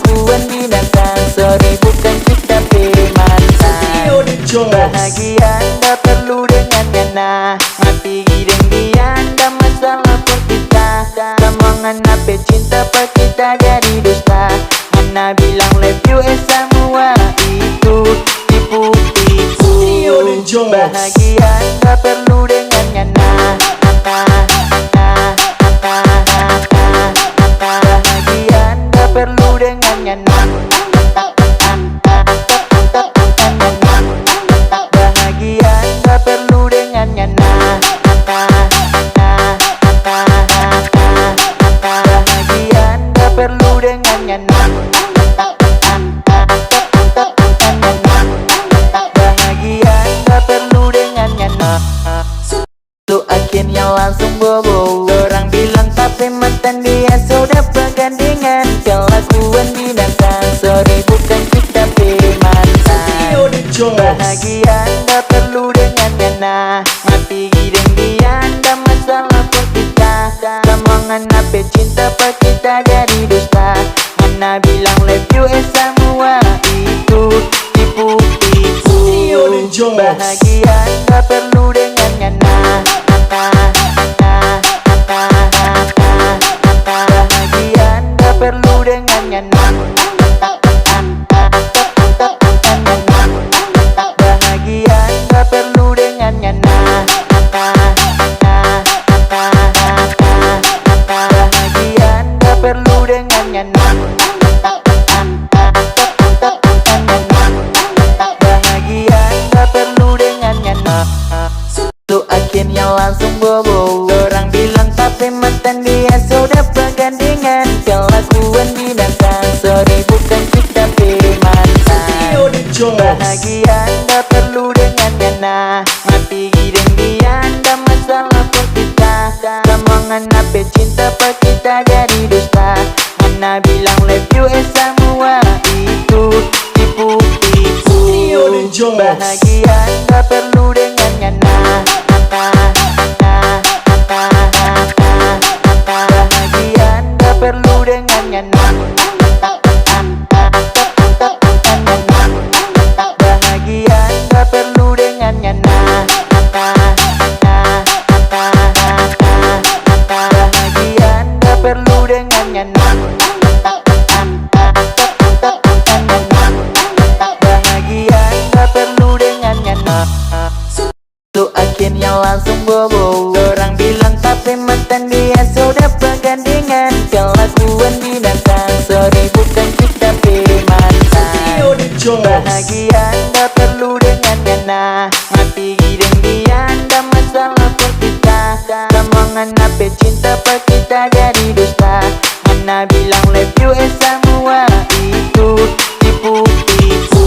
kelakuan binatang. Sorry bukan kita mantan. Bahagia anda perlu dengannya nah. Mati gideng dia anda masalah pun kita. Omongan apa cinta pak kita jadi dusta. Mana bilang love you semua itu tipu-tipu. Bahagia anda perlu dengannya nah. Bahagia anda perlu dengannya nah. Bahagia anda perlu dengannya nah. Bahagia anda perlu dengannya nah. Bahagia anda perlu dengannya nah. Lu akhirnya langsung bobo. Orang bilang tapi mantan dia sudah bergandengan. Kelakuan binatang. Sorry bukan kita mantan. Bahagia anda perlu dengannya nah. Mati gideng dia anda masalah pun kita. Omongan apa cinta pak kita jadi dusta. Mana bilang love you semua itu tipu-tipu. Bahagia anda perlu dengannya nah. Bahagia anda perlu dengannya nah. Bahagia anda perlu dengannya nah. Bahagia anda perlu dengannya nah. Bahagia anda perlu dengannya nah. Lu akhirnya langsung bobo. Orang bilang tapi mantan dia sudah bergandengan. Kelakuan binatang. Sorry bukan kita mantan. Bahagia anda perlu dengannya nah. Mati gideng dia anda masalah pun kita. Omongan apa cinta pak kita jadi dusta. Mana bilang love you semua itu tipu-tipu. Bahagia anda perlu dengannya nah. Bahagia anda perlu dengannya nah. Bahagia anda perlu dengannya nah. Bahagia anda perlu dengannya nah. Bahagia anda perlu dengannya nah. Lu akhirnya langsung bobo. Orang bilang tapi mantan dia sudah bergandengan. Kelakuan binatang. Sorry bukan kita mantan. Bahagia anda perlu dengannya nah. Mati gideng dia anda masalah pun kita. Omongan apa cinta pak kita jadi dusta. Mana bilang love you semua itu tipu-tipu.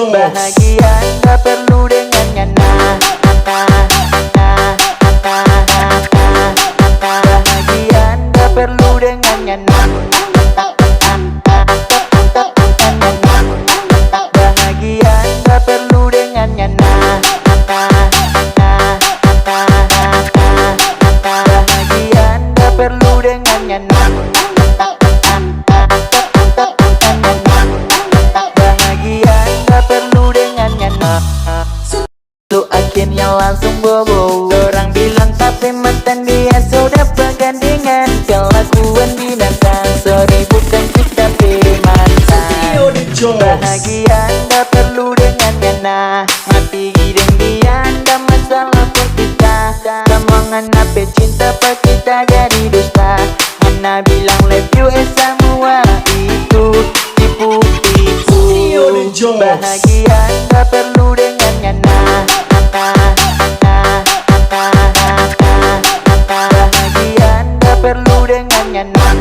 Bahagia anda perlu dengannya nah. Bahagia anda perlu dengannya nah. Bahagia anda perlu dengannya nah. Bahagia anda perlu dengannya nah. Bahagia anda perlu dengannya nah. Lu akhirnya langsung bobo. Orang bilang tapi mantan dia sudah bergandengan. Kelakuan binatang. Sorry bukan kita mantan. Bahagia anda perlu dengannya nah. Mati gideng dia anda masalah pun kita. Omongan apa cinta pak kita jadi dusta. Mana bilang love you semua itu tipu-tipu. Bahagia anda perlu dengannya nah. Bahagia anda perlu dengannya nah.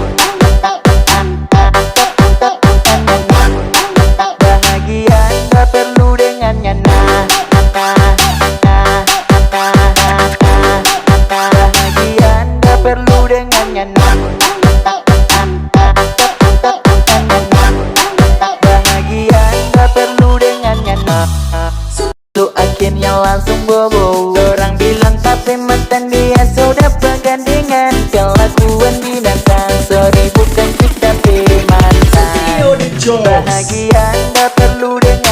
Bahagia anda perlu dengannya nah. Bahagia anda perlu dengannya nah. Bahagia anda perlu dengannya nah. Lu akhirnya langsung bobo. Orang bilang tapi mantan dia sudah bergandengan. Kelakuan binatang. Sorry bukan kita mantan. Jos. Bahagia nggak perlu dengan